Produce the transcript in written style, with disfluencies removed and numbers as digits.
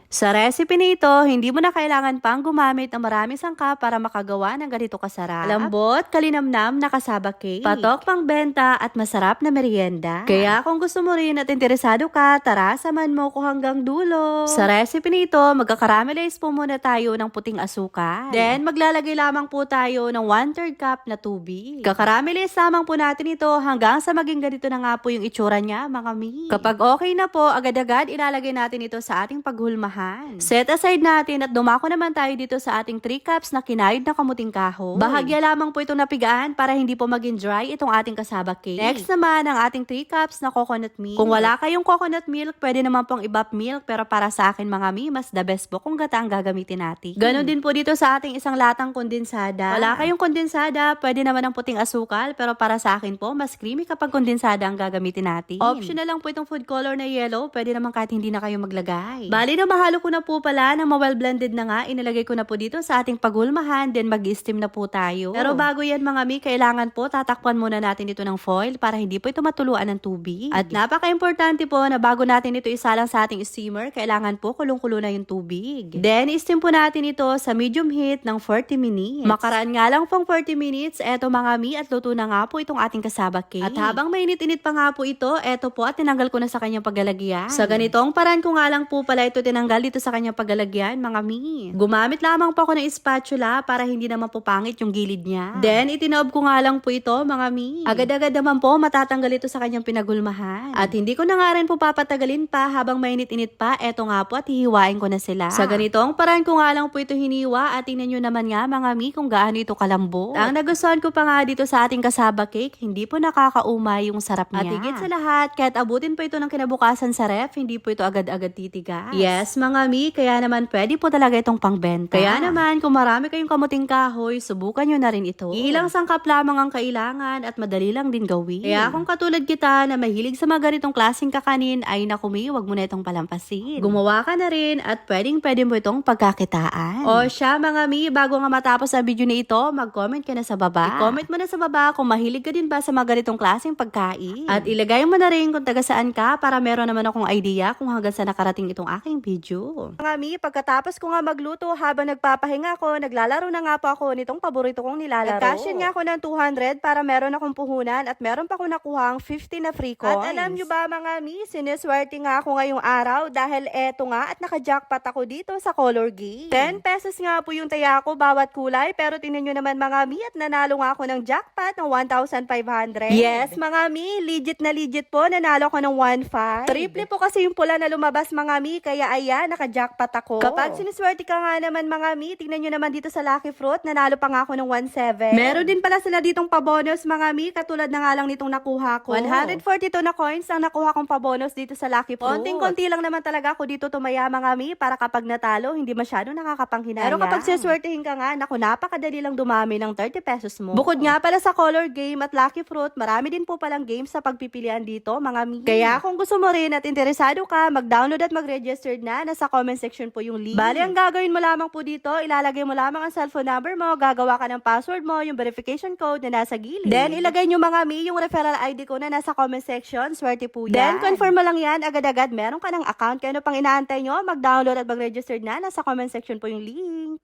Sa recipe nito, hindi mo na kailangan pang gumamit ng maraming sangkap para makagawa ng ganito kasarap. Lambot, kalinamnam na kasaba cake, patok pang benta at masarap na merienda. Kaya kung gusto mo rin at interesado ka, tara samahan mo ko hanggang dulo. Sa recipe nito, magkakaramelize po muna tayo ng puting asukal. Then, maglalagay lamang po tayo ng 1/3 cup na tubig. Kakaramelize lamang po natin ito hanggang sa maging ganito na nga po yung itsura niya, mga mi. Kapag okay na po, agad-agad ilalagay natin ito sa ating paghulmahan. Set aside natin at dumako naman tayo dito sa ating 3 cups na kinayod na kamuting kahoy. Bahagya lamang po itong napigaan para hindi po maging dry itong ating kasaba cake. Next naman, ang ating 3 cups na coconut milk. Kung wala kayong coconut milk, pwede naman pong ibap milk, pero para sa akin mga mi, mas the best po kung gata ang gagamitin natin. Ganon din po dito sa ating isang latang kondensada. Wala kayong kondensada, pwede naman ang puting asukal, pero para sa akin po, mas creamy kapag kondensada ang gagamitin natin. Optional lang po itong food color na yellow, pwede naman kahit hindi na kayo maglagay. Bali na mahalo ko na po pala na ma-well blended na nga, inilagay ko na po dito sa ating paghulmahan, then mag-steam na po tayo. Pero bago yan mga mi, kailangan po tatakpan muna natin ito ng foil para hindi po ito matuluan ng tubig. At napaka-importante po na bago natin ito isalang sa ating steamer, kailangan po kulong-kulo na yung tubig. Then, steam po natin ito sa medium heat ng 40 minutes. Makaraan nga lang pong 40 minutes, eto mga mi, at luto na nga po itong ating kasaba cake. At habang mainit-init pa nga po ito, eto po at tinanggal ko na sa kanyang paglalagyan. Sa ganitong paraan ko nga lang po pala ito tinanggal dito sa kanyang paglalagyan, mga mi. Gumamit lamang po ako ng spatula para hindi naman po pangit yung gilid niya. Then, itinob ko nga lang po ito, mga mi. Agad-agad naman po matatanggal ito sa kanyang pinagulmahan. At hindi ko na nga rin po papatagalin pa habang mainit-init pa, eto nga po at hihiwain ko na sila. Sa ganitong paraan ko nga lang po ito hiniwa at tingnan nyo naman nga mga mi kung gaano ito kalambot. Ang nagustuhan ko pa nga dito sa ating kasaba cake, hindi po nakakaumay yung sarap niya. At higit sa lahat, kahit abutin pa ito ng kinabukasan sa ref, hindi po ito agad-agad titigas. Yes mga mi, kaya naman pwede po talaga itong pangbenta. Kaya naman kung marami kayong kamuting kahoy, subukan nyo na rin ito. Ilang sangkap lamang ang kailangan at madali lang din gawin. Kaya kung katulad kita na mahilig sa mga ganitong klaseng kakanin, ay naku mi, wag mo na itong palampasin. Gumawa ka na rin at pwede mo itong pagkakitaan. O siya mga mi, bago nga matapos ang video na ito, mag-comment ka na sa baba. I-comment mo na sa baba kung mahilig ka din ba sa mga ganitong klaseng pagkain. At ilagay mo na rin kung taga saan ka para meron naman akong idea kung hanggang sa nakarating itong aking video. Mga mi, pagkatapos ko nga magluto habang nagpapahinga ako, naglalaro na nga po ako nitong paborito kong nilalaro. Nag-cash nga ako ng 200 para meron akong puhunan at meron pa akong nakuhang 50 na free coins. At alam nyo ba mga mi, siniswerte nga ako ngayong araw dahil eto nga at naka-jackpot ako dito sa color game. 10 pesos nga po yung taya ko bawat kulay, pero tingnan nyo naman mga mi at nanalo nga ako ng jackpot ng 1,500. Yes mga mi, legit na legit po, nanalo ko ng 1,500. Triple po kasi yung pula na lumabas mga mi, kaya ayan, naka-jackpot ako. Kapag siniswerte ka nga naman mga mi, tingnan nyo naman dito sa Lucky Fruit, nanalo pa nga ako ng 1,700. Meron din pala sila ditong pabonus mga mi, katulad na nga lang nitong nakuha ko. 142 na coins ang nakuha kong pabonus dito sa Lucky Fruit. Konting-konti lang naman talaga ako dito tumaya mga mi, para kapag natalo, hindi masyado nakakapanghinayang. Pero kapag siswertehin ka nga, naku, napakadali lang dumami ng 30 pesos mo. Bukod nga pala sa color game at Lucky Fruit, marami din po palang games sa pagpipilian dito mga mi. Kaya kung gusto mo rin at interesado ka, mag-download at mag-register na, nasa comment section po yung link. Bali, ang gagawin mo lamang po dito, ilalagay mo lamang ang cellphone number mo, gagawa ka ng password mo, yung verification code na nasa gilid. Then, ilagay nyo mga mi yung referral ID ko na nasa comment section, swerte po yan. Then, confirm mo lang yan, agad-agad meron ka ng account. Kaya ano pang inaantay nyo, mag-download at mag-register na, nasa comment section po yung link.